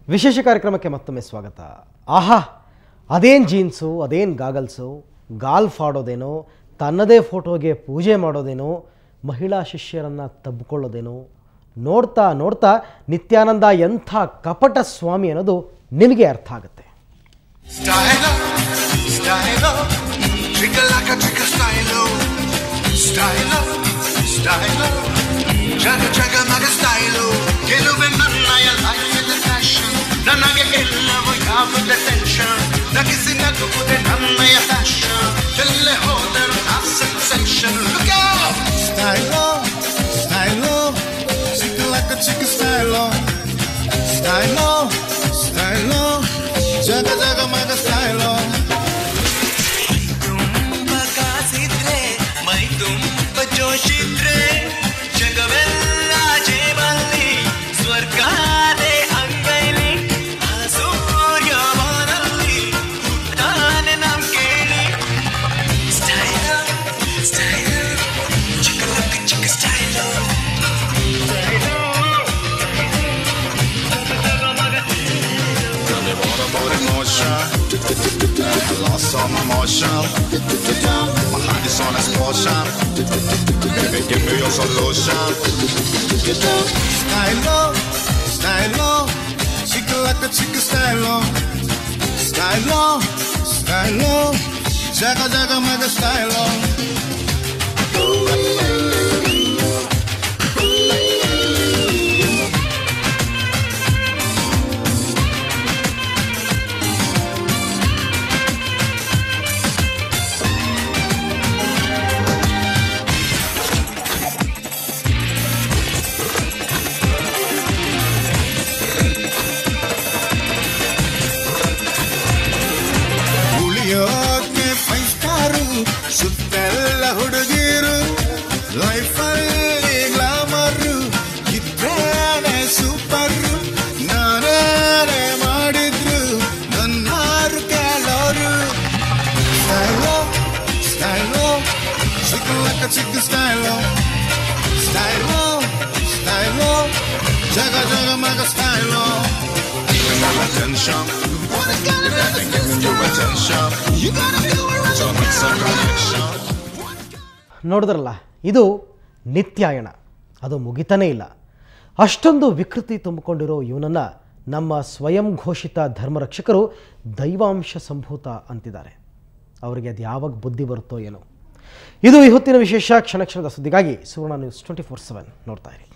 ವಿಶೇಷ ಕಾರ್ಯಕ್ರಮಕ್ಕೆ ಮತ್ತೊಮ್ಮೆ ಸ್ವಾಗತ. ಆಹಾ, ಅದೇನು ಜೀನ್ಸು, ಅದೇನು ಗಾಗಲ್ಸು, ಗಾಲ್ಫ್ ಆಡೋದೇನೋ, ತನ್ನದೇ ಫೋಟೋಗೆ ಪೂಜೆ ಮಾಡೋದೇನೋ, ಮಹಿಳಾ ಶಿಷ್ಯರನ್ನು ತಬ್ಕೊಳ್ಳೋದೇನೋ, ನೋಡ್ತಾ ನೋಡ್ತಾ ನಿತ್ಯಾನಂದ ಎಂಥ ಕಪಟ ಸ್ವಾಮಿ ಅನ್ನೋದು ನಿಮಗೆ ಅರ್ಥ ಆಗುತ್ತೆ. ನನಗೆ ಎಲ್ಲವೂ ಯಾವುದ ಟೆನ್ಷನ್ ನಗಿಸಿ ನಗುವುದೇ ನನ್ನಯ ಫ್ಯಾಷನ್ ಎಲ್ಲೇ ಹೋದರೂ ಆ ಸೆನ್ಸೇಷನ್ ಸ್ಟೈಲೋ ಸ್ಟೈಲೋ ಚಿಕ್ಕ ಲಕ್ಕ ಚಿಕ್ಕ ಸ್ಟೈಲೋ ಸ್ಟೈಲೋ ಸ್ಟೈಲೋ ಜಗ ಜಗ ಮಗ ಸ್ಟೈಲೋ ತುಂಬ ಕಾಸಿದ್ರೆ ಮೈ ತುಂಬ ಜೋಶಿದ್ರೆ ಜಗವೆಲ್ಲ ಜೇಬಲ್ಲಿ ಸ್ವರ್ಗಾದೆ I lost all my motion. My heart is on explosion. Baby, give me your solution. Stylo, stylo, chica like a chica stylo. Stylo, stylo, jaga jaga mega stylo. ಸುತ್ತೆಲ್ಲ ಹುಡುಗಿರು ಲೈಫಲ್ಲಿ ಗ್ಲಾಮರು ಇದ್ರೇನೆ ಸೂಪರು ನಾನೇ ಮಾಡಿದ್ರು ನನ್ನಾರು ಕೆಲವರು ಸ್ಟೈಲೋ ಸ್ಟೈಲೋ ಚಿಕ್ಕ ಚಿಕ್ಕ ಸ್ಟೈಲೋ ಸ್ಟೈಲೋ ಸ್ಟೈಲೋ ಜಗ ಜಗ ಮಗ ಸ್ಟೈಲೋ attention ನೋಡಿದ್ರಲ್ಲ, ಇದು ನಿತ್ಯಾಯಣ, ಅದು ಮುಗಿತಾನೇ ಇಲ್ಲ. ಅಷ್ಟೊಂದು ವಿಕೃತಿ ತುಂಬಿಕೊಂಡಿರೋ ಇವನನ್ನು ನಮ್ಮ ಸ್ವಯಂ ಘೋಷಿತ ಧರ್ಮರಕ್ಷಕರು ದೈವಾಂಶ ಸಂಭೂತ ಅಂತಿದ್ದಾರೆ. ಅವರಿಗೆ ಅದು ಯಾವಾಗ ಬುದ್ಧಿ ಬರುತ್ತೋ ಏನೋ. ಇದು ಇವತ್ತಿನ ವಿಶೇಷ. ಕ್ಷಣ ಕ್ಷಣದ ಸುದ್ದಿಗಾಗಿ ಸುವರ್ಣ ನ್ಯೂಸ್ 24/7 ನೋಡ್ತಾ ಇರಿ.